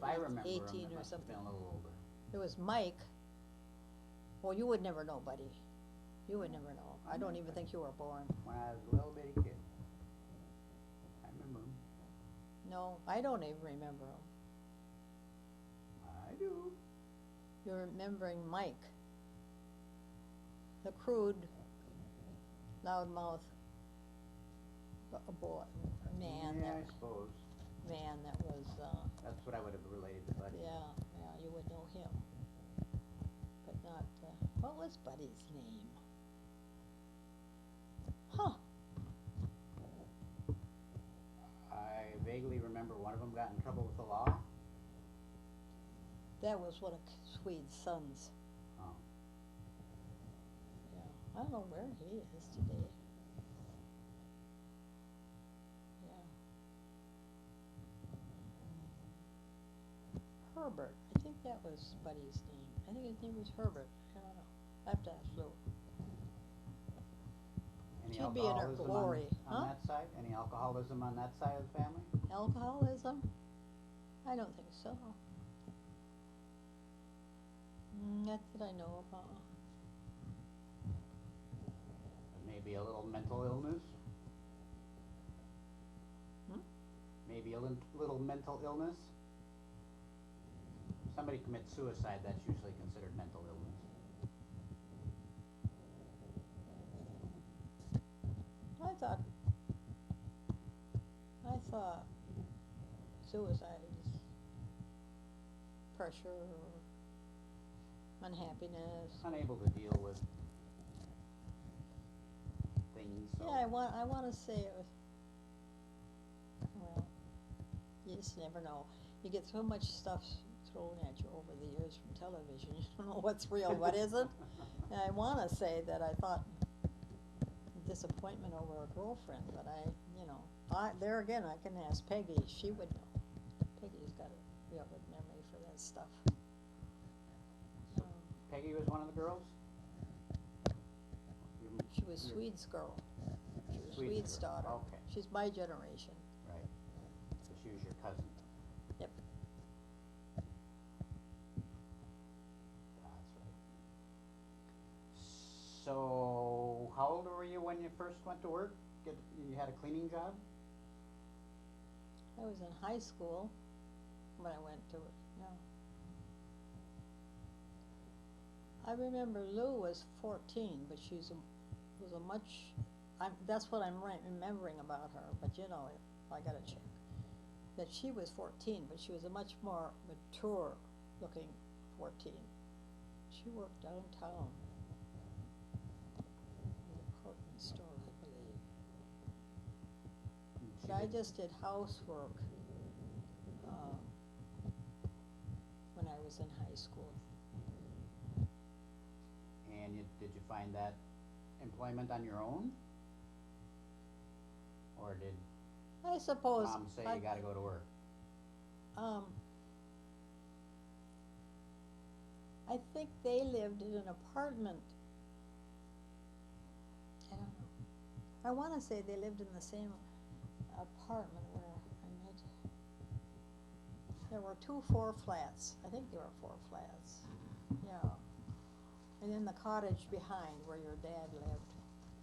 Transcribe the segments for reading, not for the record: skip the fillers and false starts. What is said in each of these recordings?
I remember him, 18 it or must have something. been a little older. There was Mike. Well, you would never know, buddy. You would never know. I don't even think you were born. When I was a little bitty kid. I remember him. No, I don't even remember him. I do. You're remembering Mike, the crude, loudmouth boy, man. Yeah, I that suppose. man that was. That's what I would have related to Buddy. Yeah, yeah, you would know him, but not. What was Buddy's name? Huh? I vaguely remember one of them got in trouble with the law. That was one of Swede's sons. Oh. Yeah, I don't know where he is today. Yeah. Herbert. I think that was Buddy's name. I think his name was Herbert. I don't know. I have to ask Lou. Any She'd be in her alcoholism glory, on huh? that side? Any alcoholism on that side of the family? Alcoholism? I don't think so. Not that I know about. Maybe a little mental illness? Maybe a little mental illness? If somebody commits suicide, that's usually considered mental illness. I thought suicide is pressure, unhappiness. Unable to deal with things. So Yeah, I want to say it was. Well, you just never know. You get so much stuff thrown at you over the years from television. You don't know what's real, what isn't. And I want to say that I thought disappointment over a girlfriend, but there again, I can ask Peggy. She would know. Peggy's got a real good memory for that stuff. So Peggy was one of the girls? She was Swede's girl. She was Swede's daughter. Okay. She's my generation. Right. So she was your cousin. Yep. That's right. So, how old were you when you first went to work? You had a cleaning job? I was in high school when I went to it. Yeah. I remember Lou was 14, but was a much. That's what I'm remembering about her. But I gotta check. That she was 14, but she was a much more mature looking 14. She worked downtown in a department store, I believe. But I just did housework when I was in high school. And did you find that employment on your own? Or did I suppose Mom say you gotta go to work? I think they lived in an apartment. I don't know. I want to say they lived in the same apartment where I met. There were 2 4 flats. I think there were 4 flats. Yeah. And in the cottage behind where your dad lived.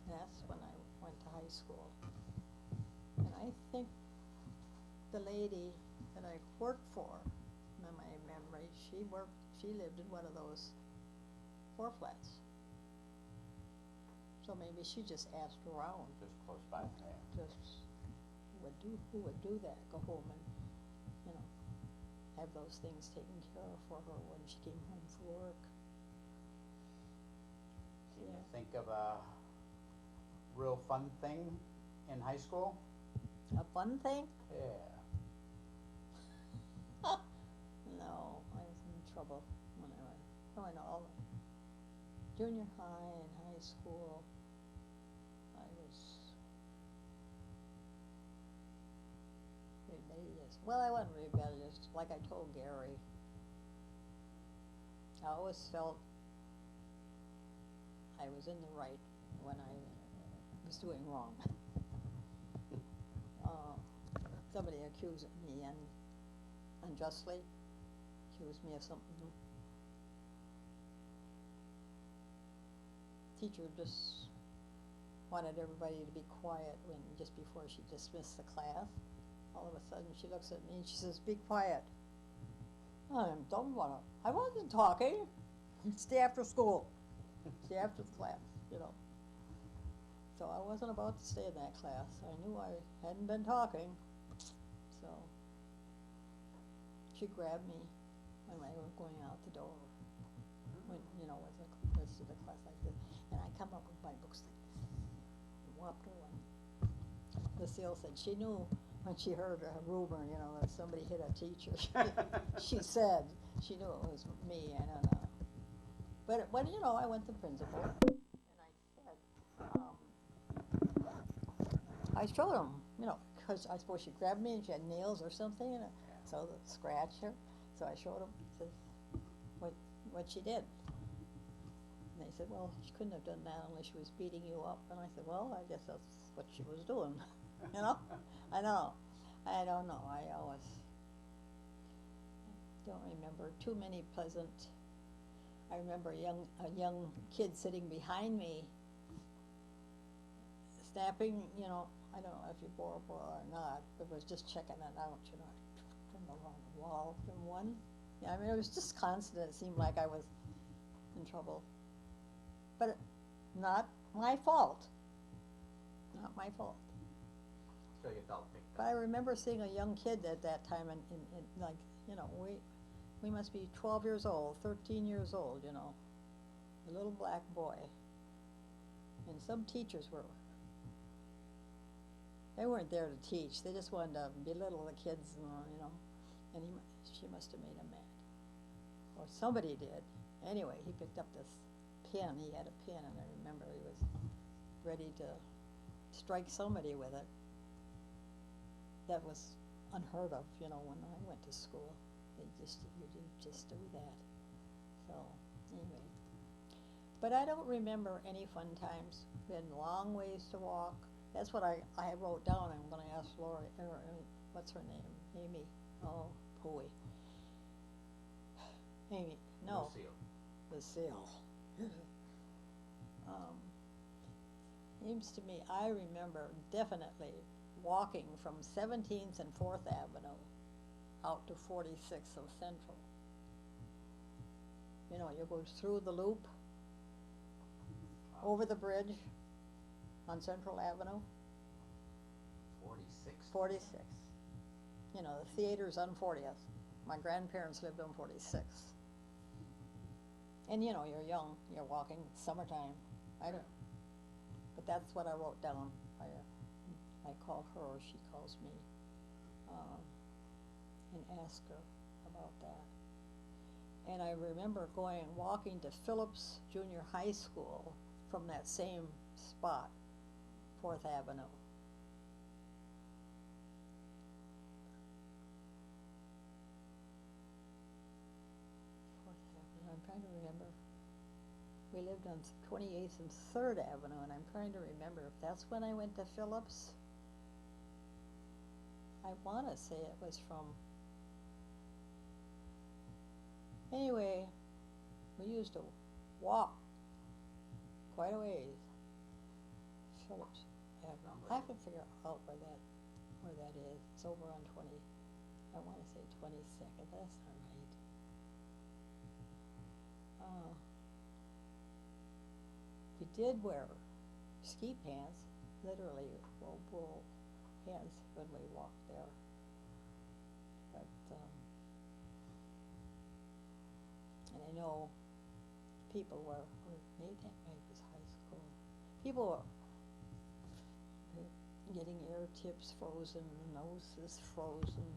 That's when I went to high school. And I think the lady that I worked for, in my memory, she lived in one of those 4 flats. So maybe she just asked around. Just close by. Yeah. Just who would do that? Go home and have those things taken care of for her when she came home from work. Can you think of a real fun thing in high school? A fun thing? Yeah. No, I was in trouble when I went all junior high and high school. I was rebellious. Well, I wasn't rebellious, like I told Gary. I always felt I was in the right when I was doing wrong. Somebody accused me unjustly, accuse me of something. Teacher just wanted everybody to be quiet when, just before she dismissed the class. All of a sudden she looks at me and she says, "Be quiet." I wasn't talking. Stay after school. Stay after the class, you know. So I wasn't about to stay in that class. I knew I hadn't been talking. So she grabbed me when I was going out the door. When, you know, as the rest of the class like this. And I come up with my books like this. And walked her one. Lucille said she knew when she heard a rumor, you know, that somebody hit a teacher. She said she knew it was me. I don't know. But when, you know, I went to the principal and I said, I showed him, you know, because I suppose she grabbed me and she had nails or something, and so the scratch her. So I showed him, said, what she did. And they said, well, she couldn't have done that unless she was beating you up. And I said, well, I guess that's what she was doing. You know? I don't know. I always don't remember too many pleasant. I remember a young kid sitting behind me, snapping, you know, I don't know if you bore a bra or not, but was just checking it out, you know, from along the wall from one. Yeah, I mean, it was just constant. It seemed like I was in trouble. But not my fault. Not my fault. So you felt picked But I remember seeing a young kid at that time, and like, you know, we must be 12 years old, 13 years old, you know, a little black boy. And some teachers they weren't there to teach. They just wanted to belittle the kids, you know, and she must have made him mad. Or somebody did. Anyway, he picked up this pin. He had a pin, and I remember he was ready to strike somebody with it. That was unheard of, you know, when I went to school. You didn't just do that. So, anyway. But I don't remember any fun times. We had long ways to walk. That's what I wrote down. I'm going to ask Lori, what's her name? Amy. Oh, Pooey. Amy, no. Lucille. Seems to me, I remember definitely walking from 17th and 4th Avenue out to 46th of Central. You know, you go through the loop, over the bridge on Central Avenue. 46? 46. You know, the theater's on 40th. My grandparents lived on 46th. And you know, you're young, you're walking, summertime. But that's what I wrote down. I call her, she calls me, and ask her about that. And I remember walking to Phillips Junior High School from that same spot, 4th Avenue. I'm trying to remember. We lived on 28th and 3rd Avenue, and I'm trying to remember if that's when I went to Phillips. I want to say it was from. Anyway, we used to walk quite a ways. Phillips Avenue. I have to figure out where that is. It's over on 20. I want to say 22nd. That's not right. We did wear ski pants, literally wool pants when we walked there. But, and I know people maybe that was high school. People were getting ear tips frozen, noses frozen.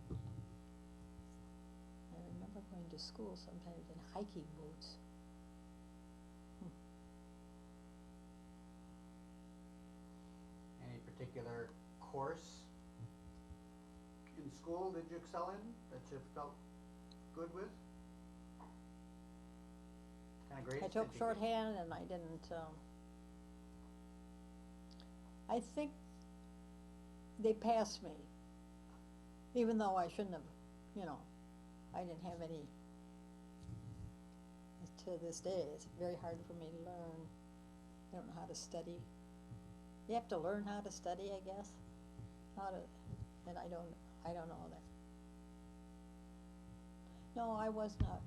I remember going to school sometimes in hiking boots. Any particular course in school did you excel in that you felt good with? Kind of grades? I took shorthand and I didn't, I think they passed me, even though I shouldn't have, you know, I didn't have any to this day, it's very hard for me to learn. I don't know how to study. You have to learn how to study, I guess. How to, and I don't know that. No, I was not.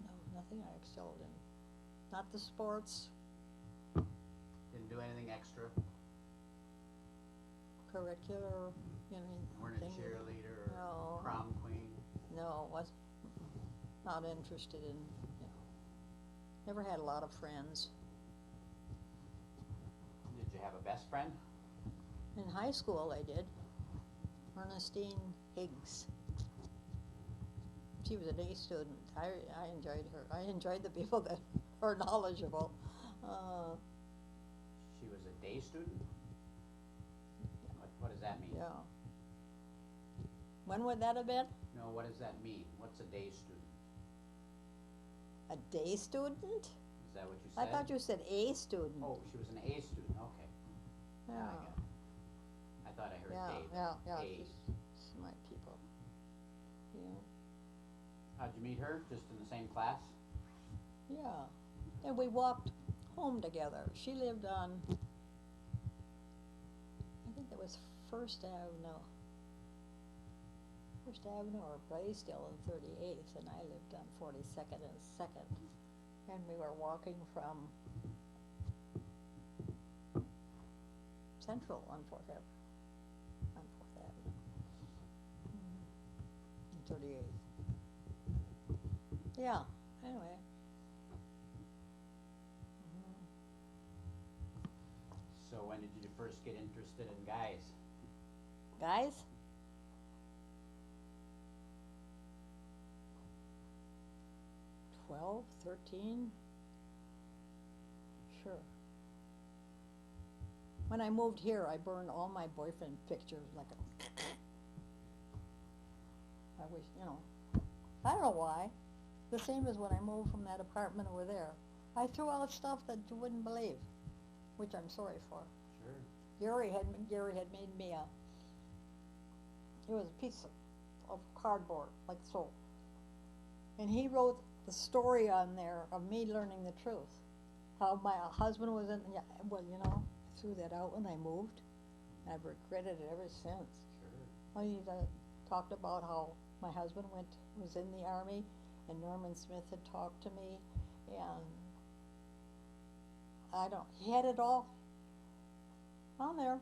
No, nothing I excelled in. Not the sports, Didn't do anything extra? curricular, you know, Weren't a thing. cheerleader or No. prom queen? No, was not interested in, never had a lot of friends. Did you have a best friend? In high school I did. Ernestine Higgs. She was an A student. I enjoyed her. I enjoyed the people that are knowledgeable. She was a day student? What does that mean? Yeah. When would that have been? No, what does that mean? What's a day student? A day student? Is that what you said? I thought you said a student. Oh, she was an A student, okay. Yeah. Now I get it. I thought I heard Yeah, day. yeah. A. She's smart people. Yeah. How'd you meet her? Just in the same class? Yeah. And we walked home together. She lived on, I think it was First Avenue. First Avenue or Blaisdell and 38th, and I lived on 42nd and 2nd. And we were walking from Central on 4th Avenue. On 4th Avenue. And 38th. Yeah, anyway. So when did you first get interested in guys? Guys? Twelve, 13? Sure. When I moved here, I burned all my boyfriend pictures like a... I wish, I don't know why. The same as when I moved from that apartment over there. I threw out stuff that you wouldn't believe, which I'm sorry for. Sure. Gary had made me it was a piece of cardboard, like so. And he wrote the story on there of me learning the truth. How my husband was in, I threw that out when I moved. I've regretted it ever since. Sure. Well, he talked about how my husband was in the army, and Norman Smith had talked to me, and he had it all on there.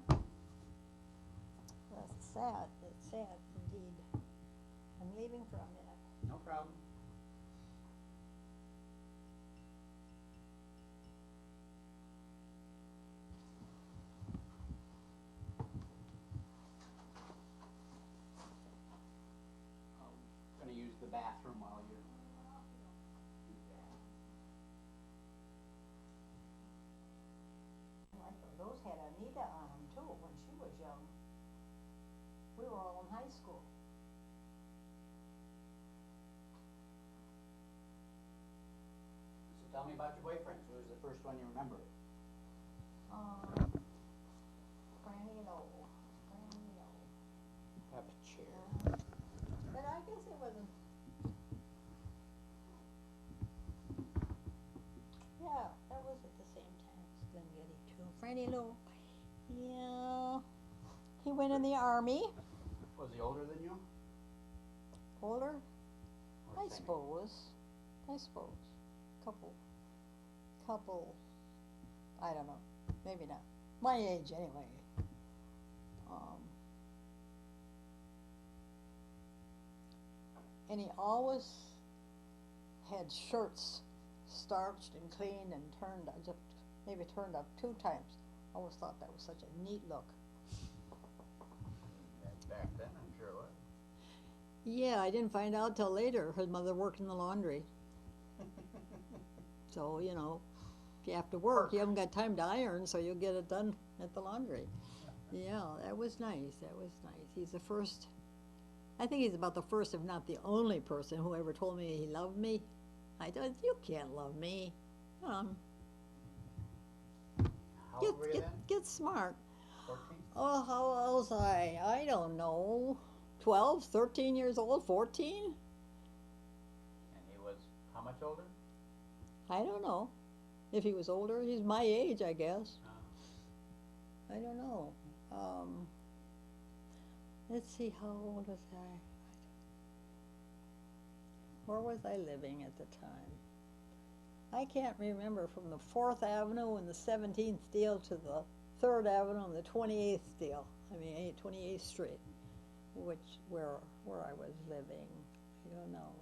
That's sad. It's sad indeed. I'm leaving for a minute. No problem. I'm gonna use the bathroom while you're... Those had Anita on them too when she was young. We were all in high school. So tell me about your boyfriends. Who was the first one you remember? Franny and O. Have a chair. But I guess it wasn't. Yeah, that was at the same time as Glengetty too. Franny Lowe. Yeah. He went in the army. Was he older than you? Older? Or I same age? suppose. Couple, I don't know, maybe not. My age anyway. And he always had shirts starched and cleaned and maybe turned up 2 times. I always thought that was such a neat look. Back then, I'm sure it was. Yeah, I didn't find out till later. Her mother worked in the laundry. So, if you have to work, you haven't got time to iron, so you'll get it done at the laundry. Yeah, that was nice. He's the first, I think he's about the first, if not the only person who ever told me he loved me. I thought, you can't love me. How old were you then? Get smart. 14? Oh, how old was I? I don't know. 12, 13 years old, 14? And he was how much older? I don't know. If he was older, he's my age, I guess. I don't know. Let's see, how old was I? Where was I living at the time? I can't remember, from the 4th Avenue and the 17th deal to the 3rd Avenue and the 28th deal. 28th Street, where I was living. I don't know.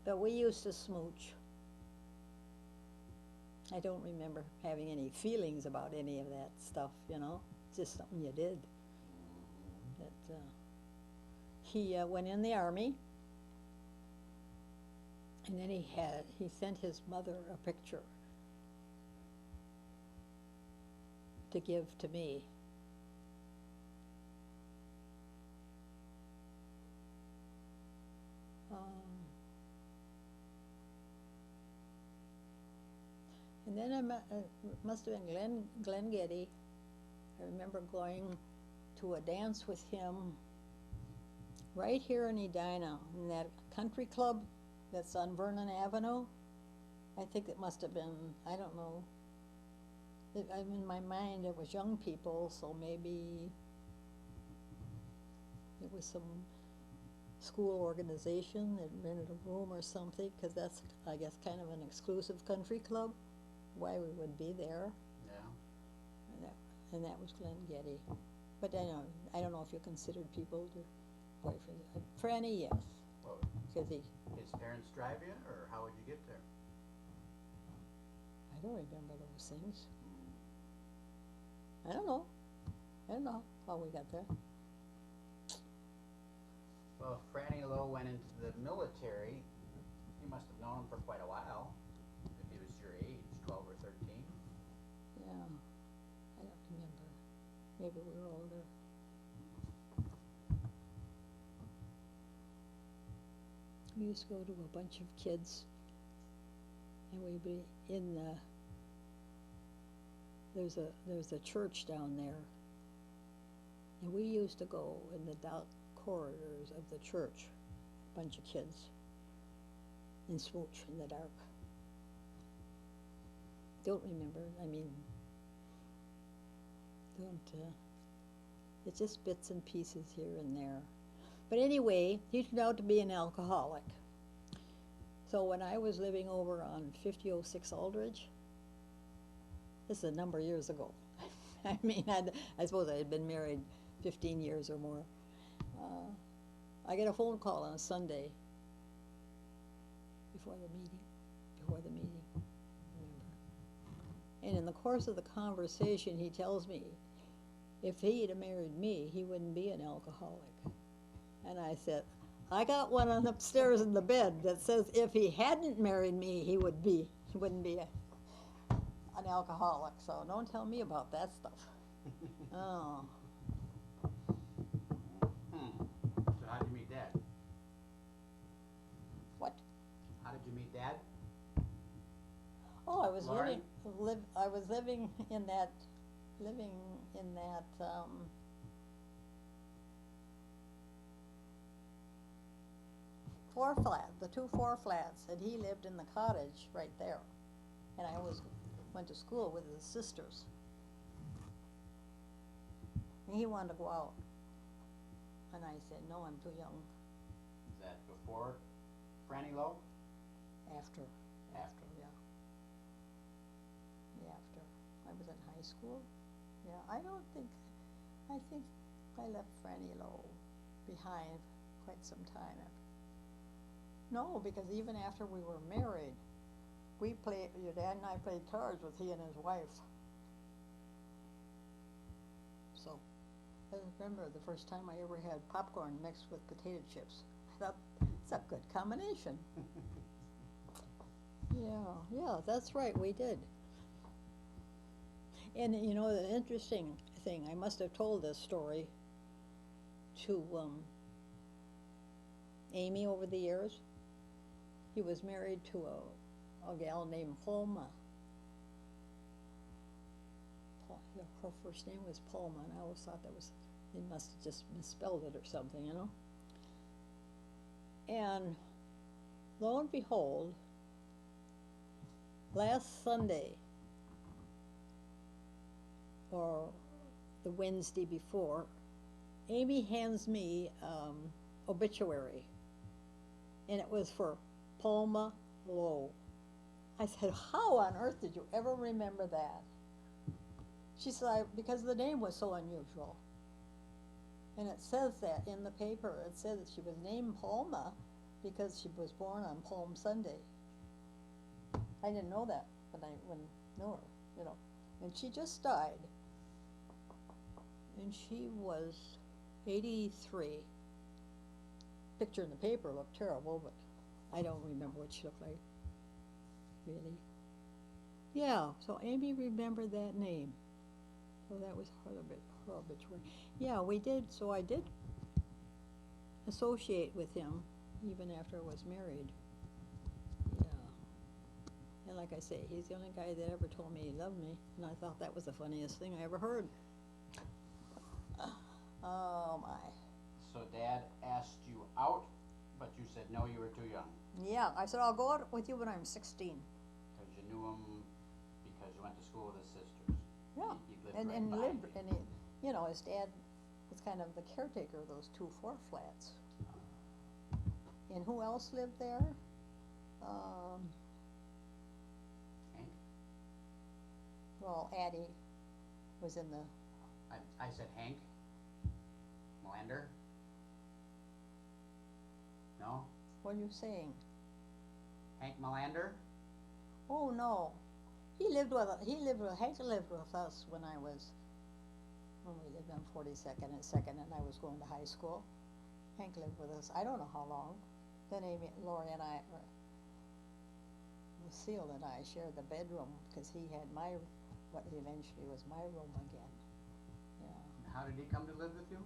But we used to smooch. I don't remember having any feelings about any of that stuff, you know. It's just something you did. But, he went in the Army, and then he sent his mother a picture to give to me. And then it must have been Glenn Getty. I remember going to a dance with him right here in Edina, in that country club that's on Vernon Avenue. I think it must have been, I don't know. In my mind, it was young people, so maybe it was some school organization that rented a room or something, because that's, I guess, kind of an exclusive country club. Why we would be there. Yeah. And that was Glenn Getty. But I don't know if you considered people your boyfriend. Franny, yes. Well, Because his parents drive you, or how would you get there? I don't remember those things. I don't know how we got there. Well, if Franny Lowe went into the military, you must have known him for quite a while, if he was your age, 12 or 13. Yeah, I don't remember. Maybe we were older. We used to go to a bunch of kids, and we'd be in there's a church down there, and we used to go in the dark corridors of the church, a bunch of kids, and smooch in the dark. Don't remember, it's just bits and pieces here and there. But anyway, he turned out to be an alcoholic. So when I was living over on 5006 Aldridge, this is a number of years ago. I suppose I had been married 15 years or more. I got a phone call on a Sunday before the meeting, remember. And in the course of the conversation, he tells me if he'd have married me, he wouldn't be an alcoholic. And I said, I got one on upstairs in the bed that says if he hadn't married me, he wouldn't be an alcoholic. So don't tell me about that stuff. Oh. So how did you meet Dad? What? How did you meet Dad? Oh, I was Lauren? living in that the 2 4 flats, and he lived in the cottage right there. And I went to school with his sisters. And he wanted to go out. And I said, no, I'm too young. Is that before Franny Lowe? After, yeah. After. I was in high school. Yeah, I think I left Franny Lowe behind quite some time after. No, because even after we were married, your dad and I played cards with he and his wife. So, I remember the first time I ever had popcorn mixed with potato chips. I thought, it's a good combination. Yeah, that's right, we did. And you know, the interesting thing, I must have told this story to Amy over the years. He was married to a gal named Palma. Her first name was Palma, and I always thought they must have just misspelled it or something, you know. And lo and behold, last Sunday, or the Wednesday before, Amy hands me obituary, and it was for Palma Lowe. I said, how on earth did you ever remember that? She said, because the name was so unusual. And it says that in the paper. It says that she was named Palma because she was born on Palm Sunday. I didn't know that when I knew her, you know. And she just died. And she was 83. Picture in the paper looked terrible, but I don't remember what she looked like, really. Yeah, so Amy remembered that name. So that was her obituary. Yeah, we did, so I did associate with him even after I was married. Yeah. And like I say, he's the only guy that ever told me he loved me, and I thought that was the funniest thing I ever heard. Oh my. So Dad asked you out, but you said no, you were too young. Yeah, I said, I'll go out with you when I'm 16. Because you knew him, because you went to school with his sisters. Yeah, He lived and right and behind lived, you. and he, you know, his dad was kind of the caretaker of those 2 4 flats. And who else lived there? Hank? Well, Addie was in the, I said Hank? Melander? No? what are you saying? Hank Melander? Oh, no. Hank lived with us when we lived on 42nd and 2nd, and I was going to high school. Hank lived with us, I don't know how long. Then Lori and I, Lucille and I shared the bedroom, because he had what eventually was my room again. Yeah. How did he come to live with you?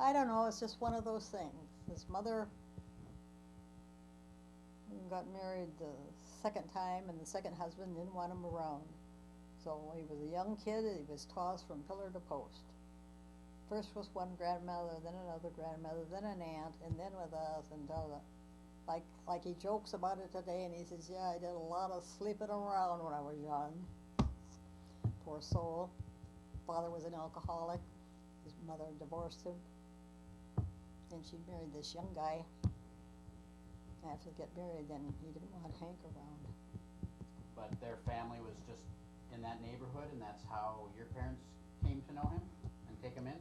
I don't know, it's just one of those things. His mother got married the 2nd time, and the 2nd husband didn't want him around. So he was a young kid, and he was tossed from pillar to post. First was one grandmother, then another grandmother, then an aunt, and then with us until like he jokes about it today, and he says, yeah, I did a lot of sleeping around when I was young. Poor soul. Father was an alcoholic. His mother divorced him. And she married this young guy. After they get married, then he didn't want Hank around. But their family was just in that neighborhood, and that's how your parents came to know him and take him in?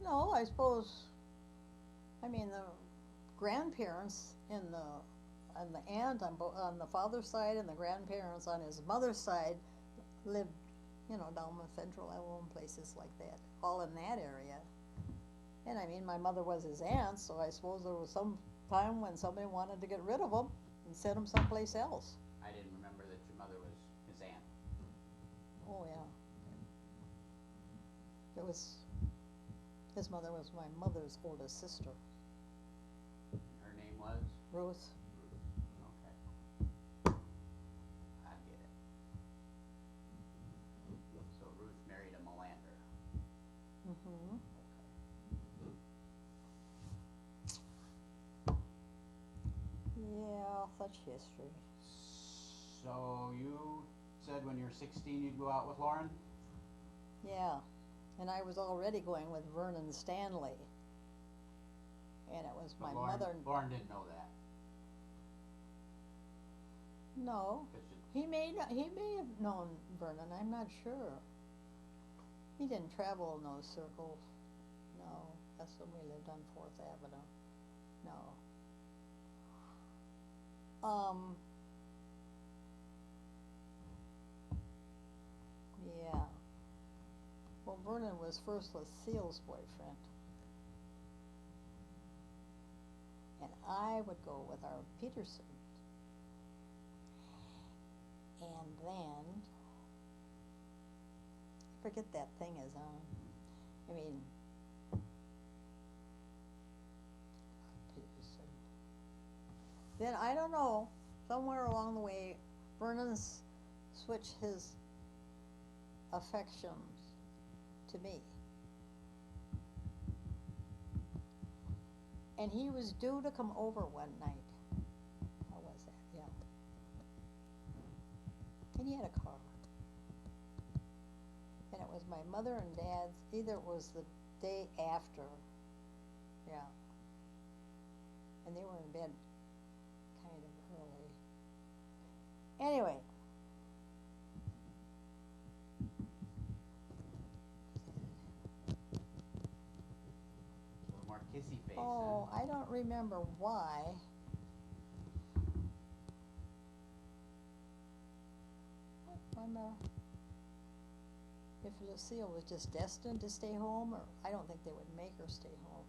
No, I suppose, I mean, the grandparents and the aunt on the father's side and the grandparents on his mother's side lived, you know, down the Central Iowa and places like that, all in that area. And I mean, my mother was his aunt, so I suppose there was some time when somebody wanted to get rid of him and send him someplace else. I didn't remember that your mother was his aunt. Oh, yeah. His mother was my mother's oldest sister, Her name was? Ruth. Okay. I get it. So Ruth married a Melander. Mm-hmm. Yeah, such history. So you said when you're 16 you'd go out with Lauren? Yeah, and I was already going with Vernon Stanley. And it was my But Lauren, mother. Lauren didn't know that. No, 'Cause you- he may have known Vernon. I'm not sure. He didn't travel in those circles. No, that's when we lived on 4th Avenue. No. Yeah. Well, Vernon was first Lucille's boyfriend. And I would go with our Peterson. And then, I forget that thing is on. I mean, Peterson. Then, I don't know, somewhere along the way, Vernon's switched his affections to me. And he was due to come over one night. How was that? Yeah. And he had a car. And it was my mother and dad's, either it was the day after, yeah. And they were in bed kind of early. Anyway. A little more kissy face, Oh, huh? I don't remember why. I remember if Lucille was just destined to stay home, or I don't think they would make her stay home.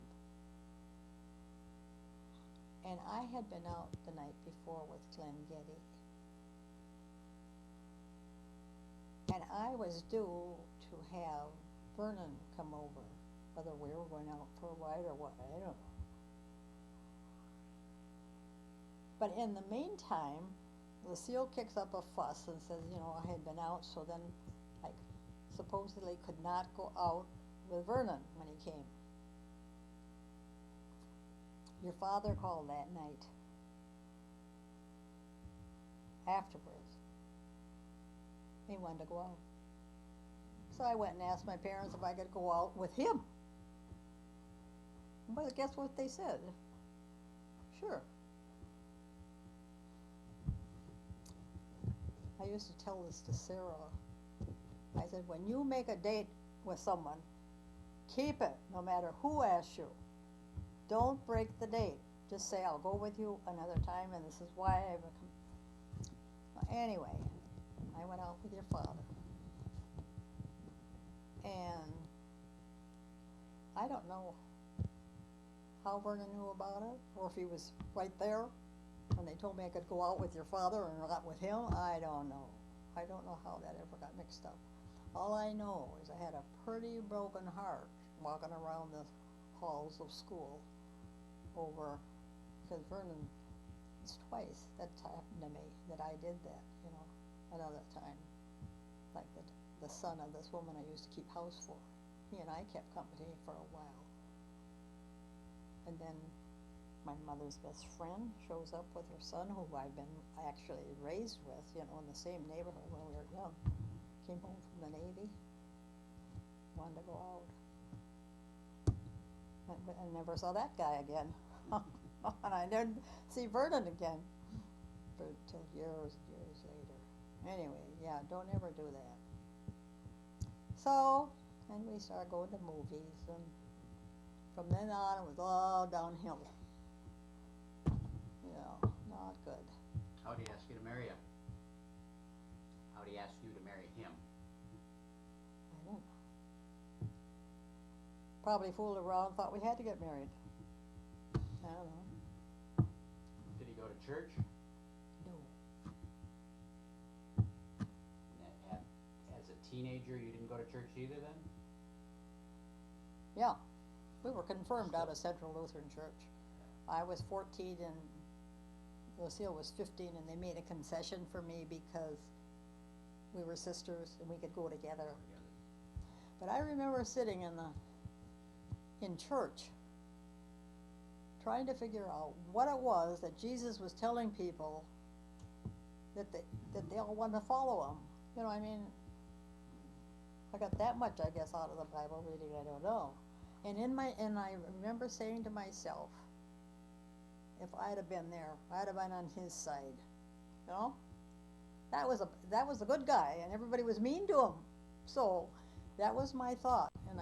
And I had been out the night before with Glenn Getty. And I was due to have Vernon come over, whether we were going out for a ride or what, I don't know. But in the meantime, Lucille kicks up a fuss and says, you know, I had been out, so then I supposedly could not go out with Vernon when he came. Your father called that night afterwards. He wanted to go out. So I went and asked my parents if I could go out with him. But guess what they said? Sure. I used to tell this to Sarah. I said, when you make a date with someone, keep it, no matter who asks you. Don't break the date. Just say, I'll go with you another time, and this is why I become. Anyway, I went out with your father. And I don't know how Vernon knew about it, or if he was right there when they told me I could go out with your father and not with him. I don't know. I don't know how that ever got mixed up. All I know is I had a pretty broken heart walking around the halls of school over, because Vernon, it's twice that's happened to me that I did that, you know, another time. Like the son of this woman I used to keep house for. He and I kept company for a while. And then my mother's best friend shows up with her son, who I've been actually raised with, you know, in the same neighborhood when we were young. Came home from the Navy, wanted to go out. I never saw that guy again. And I didn't see Vernon again until years and years later. Anyway, yeah, don't ever do that. So, and we started going to movies, and from then on it was all downhill. You know, not good. How'd he ask you to marry him? How'd he ask you to marry him? I don't know. Probably fooled around, thought we had to get married. I don't know. Did he go to church? No. As a teenager, you didn't go to church either then? Yeah, we were confirmed out of Central Lutheran Church. I was 14 and Lucille was 15, and they made a concession for me because we were sisters and we could go together. But I remember sitting in church trying to figure out what it was that Jesus was telling people that they all wanted to follow him. You know, I mean, I got that much, I guess, out of the Bible reading, I don't know. And I remember saying to myself, if I'd have been there, I'd have been on his side. You know? That was a good guy, and everybody was mean to him. So that was my thought, and